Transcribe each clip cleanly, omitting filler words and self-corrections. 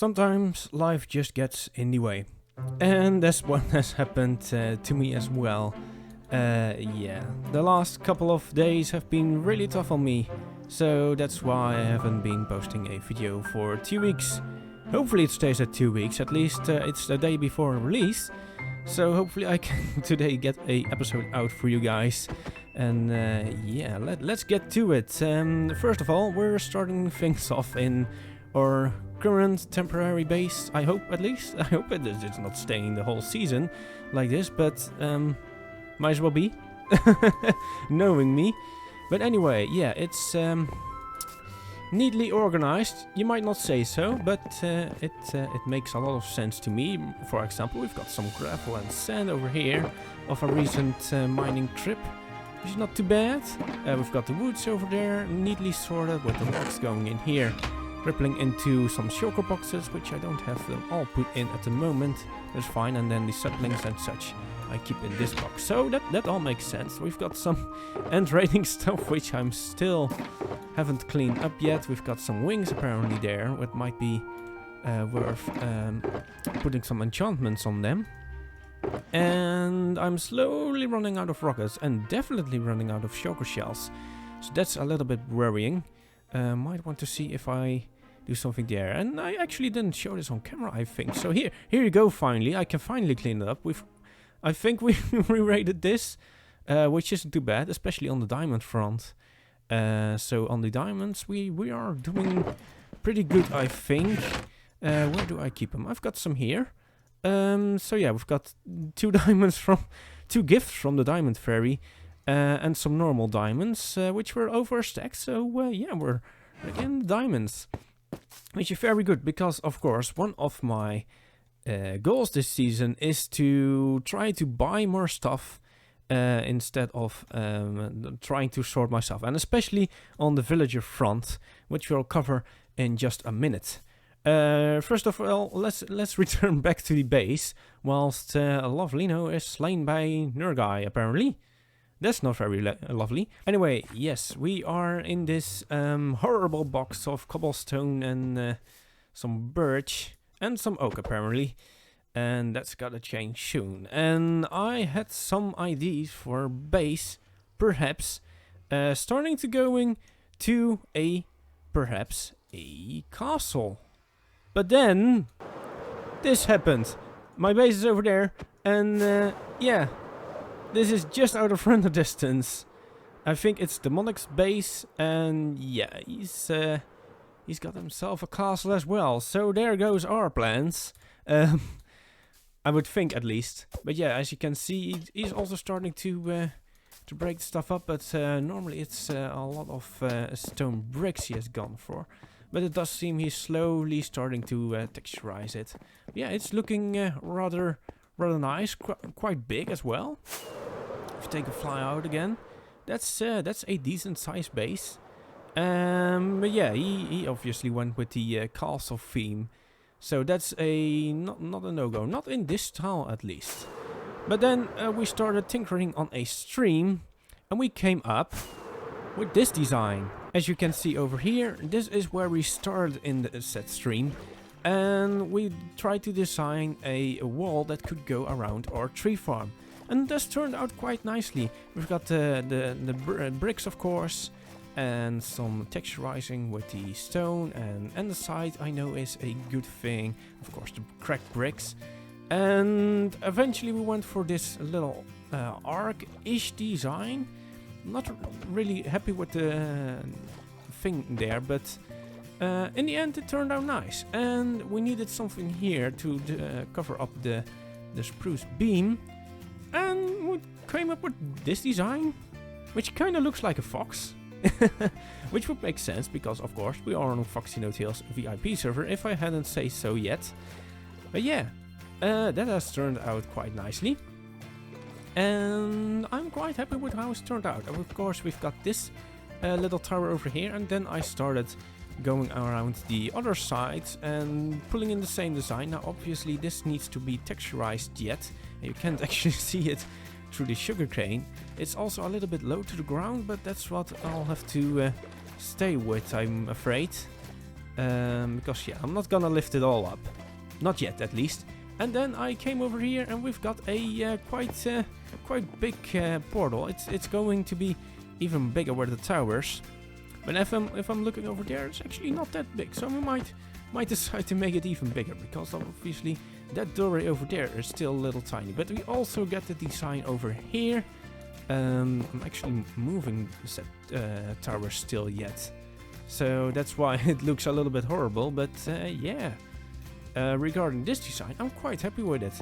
Sometimes life just gets in the way. And that's what has happened to me as well. Yeah, the last couple of days have been really tough on me. So that's why I haven't been posting a video for 2 weeks. Hopefully it stays at 2 weeks, at least it's the day before release. So hopefully I can today get a episode out for you guys. And yeah, let's get to it. First of all, we're starting things off in our current temporary base. I hope, at least. I hope it's not staying the whole season like this, but might as well be, knowing me. But anyway, yeah, it's neatly organized. You might not say so, but it makes a lot of sense to me. For example, we've got some gravel and sand over here of a recent mining trip, which is not too bad. We've got the woods over there, neatly sorted with the logs going in here, rippling into some shulker boxes, which I don't have them all put in at the moment. That's fine, and then the saplings and such I keep in this box. So that all makes sense. We've got some end raiding stuff, which I'm still haven't cleaned up yet. We've got some wings apparently there, what might be worth putting some enchantments on them. And I'm slowly running out of rockets and definitely running out of shulker shells. So that's a little bit worrying. Might want to see if I do something there. And I actually didn't show this on camera, I think. So here you go, finally. I can finally clean it up. I think we re-rated this, which isn't too bad, especially on the diamond front. So on the diamonds, we are doing pretty good, I think. Where do I keep them? I've got some here. So yeah, we've got two gifts from the Diamond Fairy, and some normal diamonds, which were overstacked. So yeah, we're in the diamonds, which is very good because, of course, one of my goals this season is to try to buy more stuff instead of trying to sort myself, and especially on the villager front, which we'll cover in just a minute. First of all, let's return back to the base, whilst Lovelino is slain by Nurgai, apparently. That's not very lovely. Anyway, yes, we are in this horrible box of cobblestone and some birch and some oak, apparently. And that's gotta change soon. And I had some ideas for base, perhaps, starting to going to perhaps a castle. But then this happened. My base is over there, and yeah, this is just out of render distance. I think it's Demonic's base, and yeah, he's got himself a castle as well. So there goes our plans. I would think, at least. But yeah, as you can see, he's also starting to break stuff up. But normally it's a lot of stone bricks he has gone for. But it does seem he's slowly starting to texturize it. Yeah, it's looking rather nice, quite big as well. If you take a fly out again, that's a decent sized base. But yeah, he obviously went with the castle theme, so that's not a no-go, not in this style at least. But then we started tinkering on a stream, and we came up with this design. As you can see over here, this is where we started in the set stream, and we tried to design a wall that could go around our tree farm, and this turned out quite nicely. We've got the bricks, of course, and some texturizing with the stone, and the side I know is a good thing, of course, the cracked bricks. And eventually we went for this little arc-ish design. Not really happy with the thing there, but in the end it turned out nice. And we needed something here to cover up the spruce beam, and we came up with this design, which kind of looks like a fox. Which would make sense because, of course, we are on Foxy No Tails VIP server, if I hadn't said so yet. But yeah, that has turned out quite nicely. And I'm quite happy with how it's turned out. And of course, we've got this little tower over here, and then I started going around the other sides and pulling in the same design. Now, obviously, this needs to be texturized yet. You can't actually see it through the sugarcane. It's also a little bit low to the ground, but that's what I'll have to stay with, I'm afraid. Because yeah, I'm not gonna lift it all up. Not yet, at least. And then I came over here and we've got a quite big portal. It's going to be even bigger with the towers. But if I'm looking over there, it's actually not that big. So we might decide to make it even bigger, because obviously that doorway over there is still a little tiny. But we also get the design over here. I'm actually moving the tower still yet. So that's why it looks a little bit horrible. But yeah. Regarding this design, I'm quite happy with it.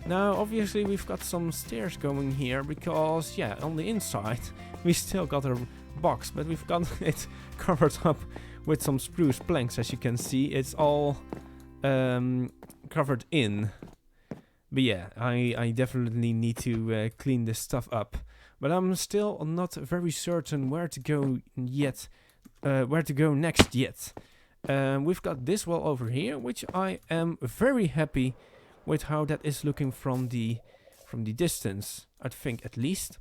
Now, obviously, we've got some stairs going here because, yeah, on the inside, we still got a box, but we've got it covered up with some spruce planks, as you can see. It's all covered in. But yeah, I definitely need to clean this stuff up. But I'm still not very certain where to go yet, where to go next yet. We've got this wall over here, which I am very happy with how that is looking from the distance. I think, at least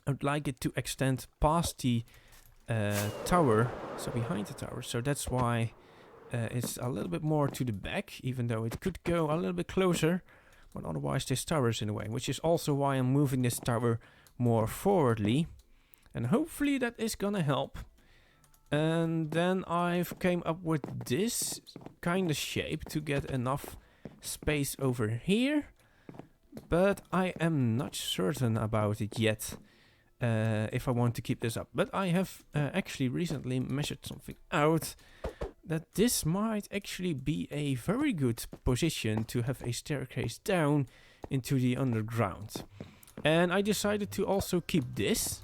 I would like it to extend past the tower, so behind the tower. So that's why it's a little bit more to the back, even though it could go a little bit closer. But otherwise, this tower is in the way, which is also why I'm moving this tower more forwardly, and hopefully that is gonna help. And then I've came up with this kind of shape to get enough space over here. But I am not certain about it yet, if I want to keep this up. But I have actually recently measured something out, that this might actually be a very good position to have a staircase down into the underground. And I decided to also keep this,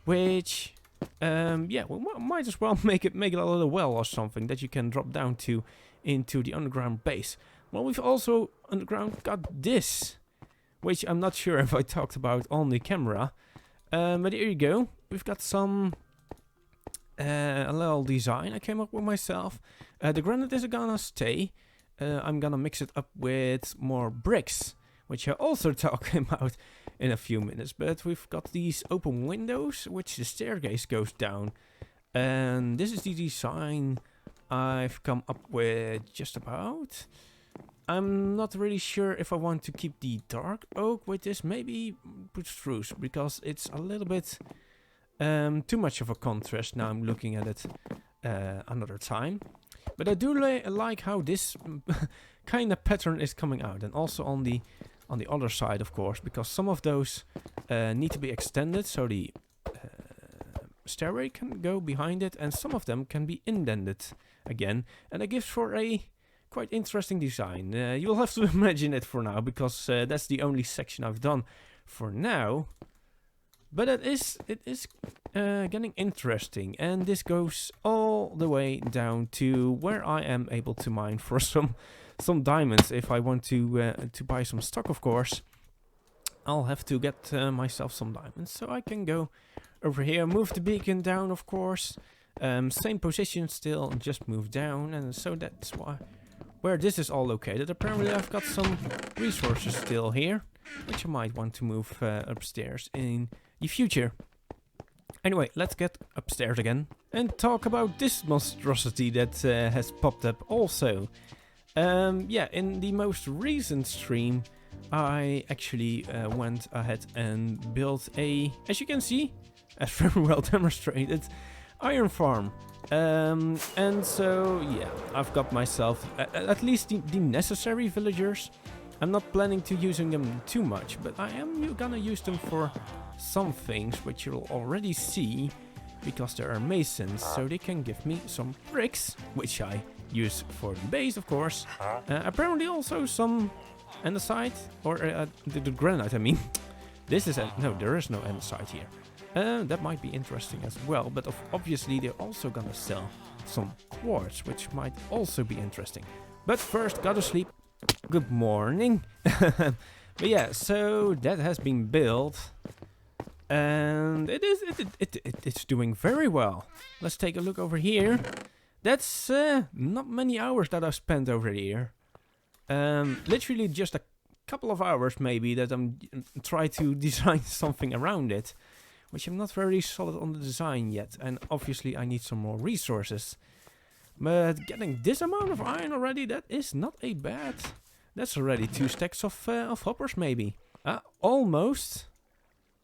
which... yeah, we might as well make it a little well or something that you can drop down to into the underground base. Well, we've also underground got this, which I'm not sure if I talked about on the camera. But here you go. We've got some a little design I came up with myself. The granite is gonna stay. I'm gonna mix it up with more bricks, which I'll also talk about in a few minutes. But we've got these open windows, which the staircase goes down. And this is the design I've come up with just about. I'm not really sure if I want to keep the dark oak with this. Maybe put spruce, because it's a little bit too much of a contrast. Now I'm looking at it another time. But I do like how this kind of pattern is coming out. And also on the other side, of course, because some of those need to be extended, so the stairway can go behind it, and some of them can be indented again, and it gives for a quite interesting design. You'll have to imagine it for now, because that's the only section I've done for now. But it is getting interesting, and this goes all the way down to where I am able to mine for some diamonds. If I want to buy some stock, of course, I'll have to get myself some diamonds, so I can go over here, move the beacon down, of course, same position still, just move down, and so that's where this is all located. Apparently I've got some resources still here, which I might want to move upstairs in the future. Anyway, let's get upstairs again and talk about this monstrosity that has popped up also. Yeah, in the most recent stream, I actually went ahead and built a, as you can see, as very well demonstrated, iron farm. And so, yeah, I've got myself at least the necessary villagers. I'm not planning to using them too much, but I am gonna use them for some things, which you'll already see, because there are masons, so they can give me some bricks, which I use for the base, of course. Apparently also some andesite, or the granite, I mean. This is no, there is no andesite here. That might be interesting as well, but obviously they're also gonna sell some quartz, which might also be interesting. But first, gotta sleep. Good morning. But yeah, so that has been built, and it's doing very well. Let's take a look over here. That's not many hours that I've spent over here. Literally just a couple of hours maybe that I'm trying to design something around it, which I'm not very solid on the design yet, and obviously I need some more resources. But getting this amount of iron already, that is not a bad. That's already 2 stacks of hoppers maybe. Almost.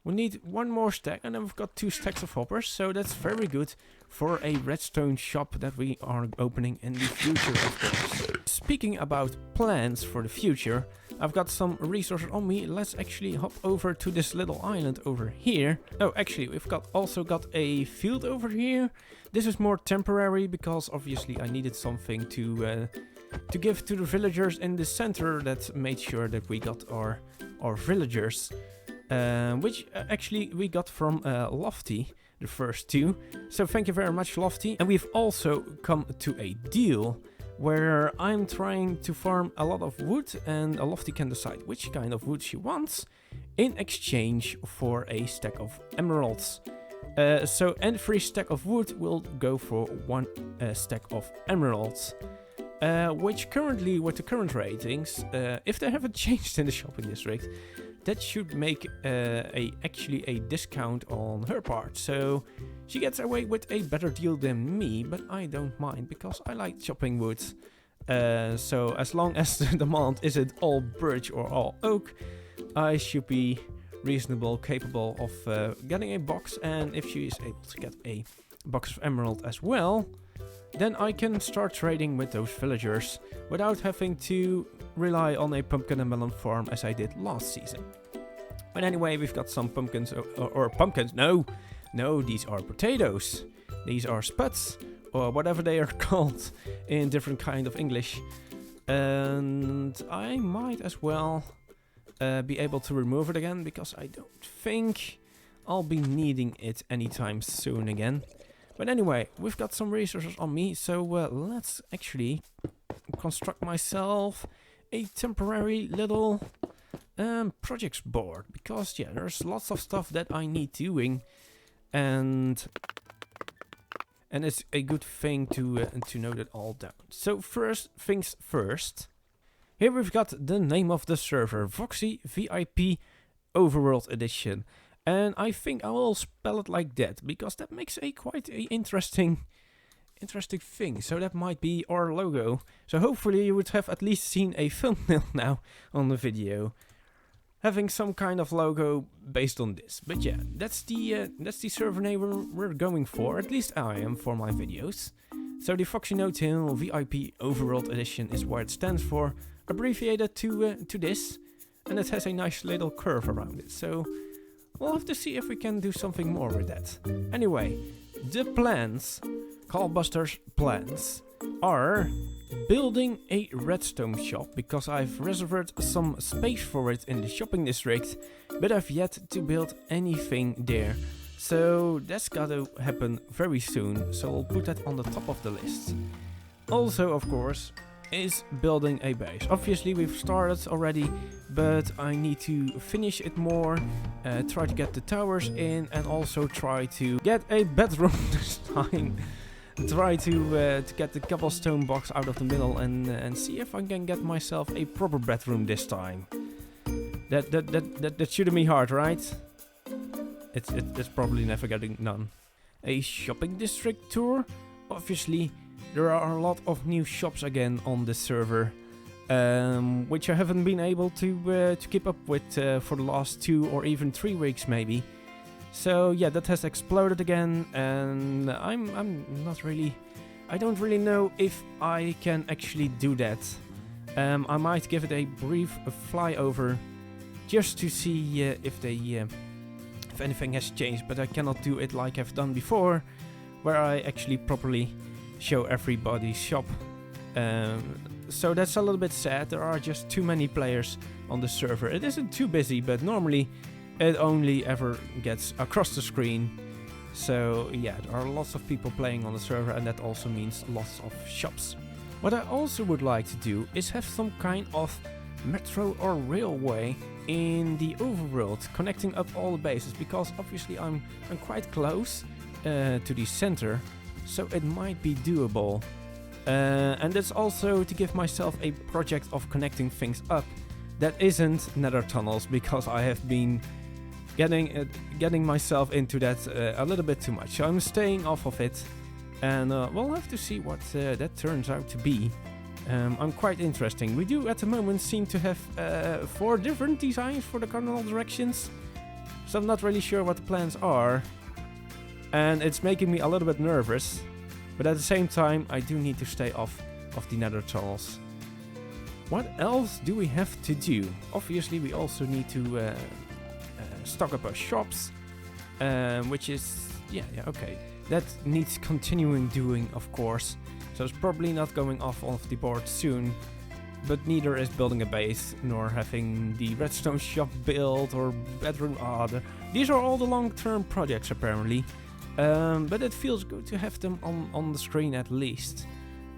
We need 1 more stack and then we've got 2 stacks of hoppers. So that's very good for a redstone shop that we are opening in the future, of course. Speaking about plans for the future, I've got some resources on me. Let's actually hop over to this little island over here. Oh, actually, we've also got a field over here. This is more temporary because obviously I needed something to give to the villagers in the center that made sure that we got our villagers. Which actually we got from Lofty, the first 2. So thank you very much, Lofty. And we've also come to a deal where I'm trying to farm a lot of wood and Lofty can decide which kind of wood she wants in exchange for a stack of emeralds. So every stack of wood will go for 1 stack of emeralds. Which currently, with the current ratings, if they haven't changed in the shopping district, that should make actually a discount on her part. So she gets away with a better deal than me, but I don't mind because I like chopping wood. So as long as the demand isn't all birch or all oak, I should be reasonable, capable of getting a box. And if she is able to get a box of emerald as well, then I can start trading with those villagers without having to rely on a pumpkin and melon farm as I did last season. But anyway, we've got some pumpkins, or pumpkins, no, these are potatoes. These are spuds, or whatever they are called in different kind of English. And I might as well be able to remove it again, because I don't think I'll be needing it anytime soon again. But anyway, we've got some resources on me, so let's actually construct myself a temporary little projects board, because yeah, there's lots of stuff that I need doing, and it's a good thing to note it all down. So first things first, here we've got the name of the server, Foxy VIP Overworld Edition. And I think I will spell it like that, because that makes a quite a interesting thing. So that might be our logo. So hopefully you would have at least seen a thumbnail now on the video, having some kind of logo based on this. But yeah, that's the server name we're going for. At least I am for my videos. So the Foxy No-Till VIP Overworld Edition is what it stands for, abbreviated to this, and it has a nice little curve around it. So we'll have to see if we can do something more with that. Anyway, the plans, Callbuster's plans, are building a redstone shop, because I've reserved some space for it in the shopping district, but I've yet to build anything there. So that's gotta happen very soon, so I'll put that on the top of the list. Also, of course, is building a base. Obviously we've started already, but I need to finish it more, try to get the towers in, and also try to get a bedroom this time. Try to get the cobblestone box out of the middle and see if I can get myself a proper bedroom this time. That shouldn't be hard, right? It's probably never getting done. A shopping district tour. Obviously, there are a lot of new shops again on the server, which I haven't been able to keep up with for the last 2 or even 3 weeks maybe. So yeah, that has exploded again, and I'm not really, I don't really know if I can actually do that. I might give it a brief flyover just to see if anything has changed, but I cannot do it like I've done before, where I actually properly show everybody's shop. So that's a little bit sad. There are just too many players on the server. It isn't too busy, but normally it only ever gets across the screen. So yeah, there are lots of people playing on the server, and that also means lots of shops. What I also would like to do is have some kind of metro or railway in the overworld, connecting up all the bases, because obviously I'm quite close to the center, so it might be doable. And that's also to give myself a project of connecting things up that isn't nether tunnels, because I have been getting myself into that a little bit too much. So I'm staying off of it, And we'll have to see what that turns out to be. I'm quite interesting. We do at the moment seem to have 4 different designs for the cardinal directions. So I'm not really sure what the plans are. And it's making me a little bit nervous. But at the same time, I do need to stay off of the nether tunnels. What else do we have to do? Obviously, we also need to stock up our shops. Which is... yeah, okay. That needs continuing doing, of course. So it's probably not going off the board soon. But neither is building a base, nor having the redstone shop built, or bedroom. These are all the long-term projects, apparently. But it feels good to have them on the screen at least.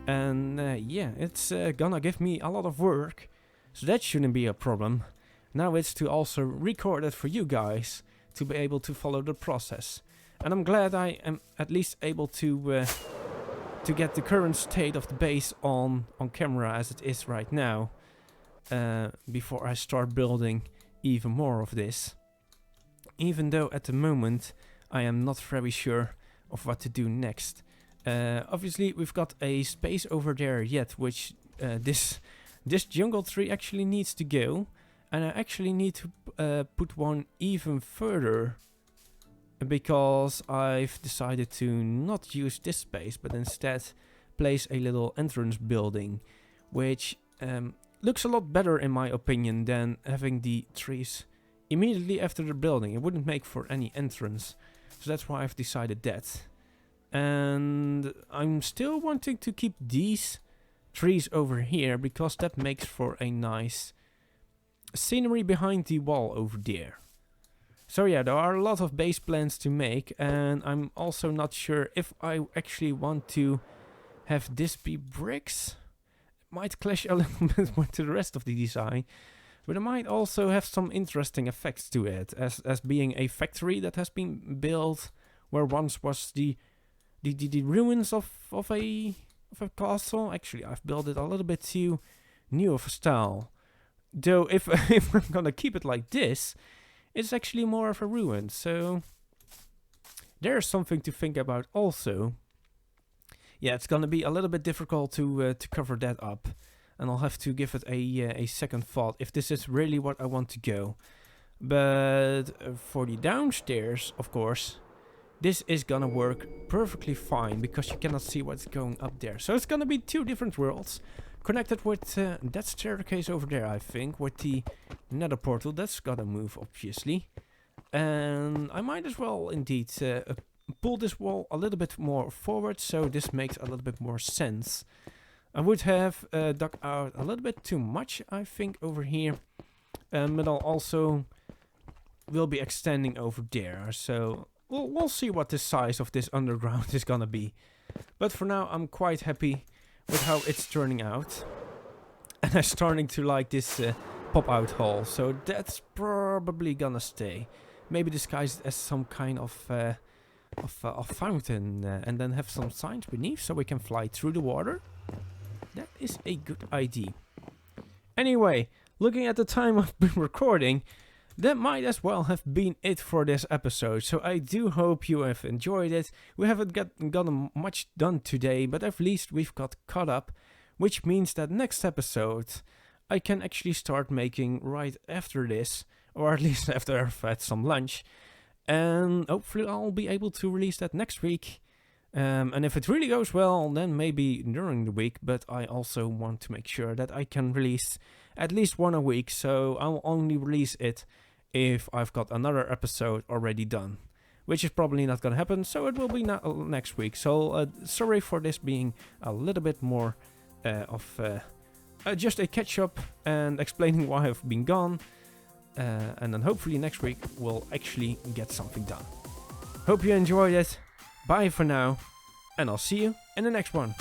And yeah, it's gonna give me a lot of work. So that shouldn't be a problem. Now it's to also record it for you guys, to be able to follow the process. And I'm glad I am at least able to get the current state of the base on camera as it is right now. Before I start building even more of this. Even though at the moment I am not very sure of what to do next. Obviously we've got a space over there yet, which this jungle tree actually needs to go. And I actually need to put one even further. Because I've decided to not use this space, but instead place a little entrance building. Which looks a lot better in my opinion than having the trees immediately after the building. It wouldn't make for any entrance. So that's why I've decided that. And I'm still wanting to keep these trees over here, because that makes for a nice scenery behind the wall over there. So yeah, there are a lot of base plans to make, and I'm also not sure if I actually want to have this be bricks. It might clash a little bit with the rest of the design, but it might also have some interesting effects to it, as being a factory that has been built where once was the ruins of a castle. Actually, I've built it a little bit too new of a style. Though if I'm gonna keep it like this, it's actually more of a ruin. So there's something to think about also. Yeah, it's gonna be a little bit difficult to cover that up, and I'll have to give it a second thought if this is really what I want to go. But for the downstairs, of course, this is gonna work perfectly fine, because you cannot see what's going up there. So it's gonna be 2 different worlds, connected with that staircase over there, I think, with the nether portal. That's gotta move, obviously. And I might as well indeed pull this wall a little bit more forward, so this makes a little bit more sense. I would have dug out a little bit too much, I think, over here. But I'll also will be extending over there, so we'll see what the size of this underground is gonna be. But for now, I'm quite happy with how it's turning out. And I'm starting to like this pop-out hole, so that's probably gonna stay. Maybe disguised as some kind of fountain, and then have some signs beneath so we can fly through the water. That is a good idea. Anyway, looking at the time I've been recording, that might as well have been it for this episode. So I do hope you have enjoyed it. We haven't gotten much done today, but at least we've got caught up, which means that next episode I can actually start making right after this, or at least after I've had some lunch. And hopefully I'll be able to release that next week. And if it really goes well, then maybe during the week, but I also want to make sure that I can release at least one a week, so I'll only release it if I've got another episode already done, which is probably not gonna happen, so it will be next week. So sorry for this being a little bit more of just a catch-up and explaining why I've been gone, and then hopefully next week we'll actually get something done. Hope you enjoyed it. Bye for now, and I'll see you in the next one.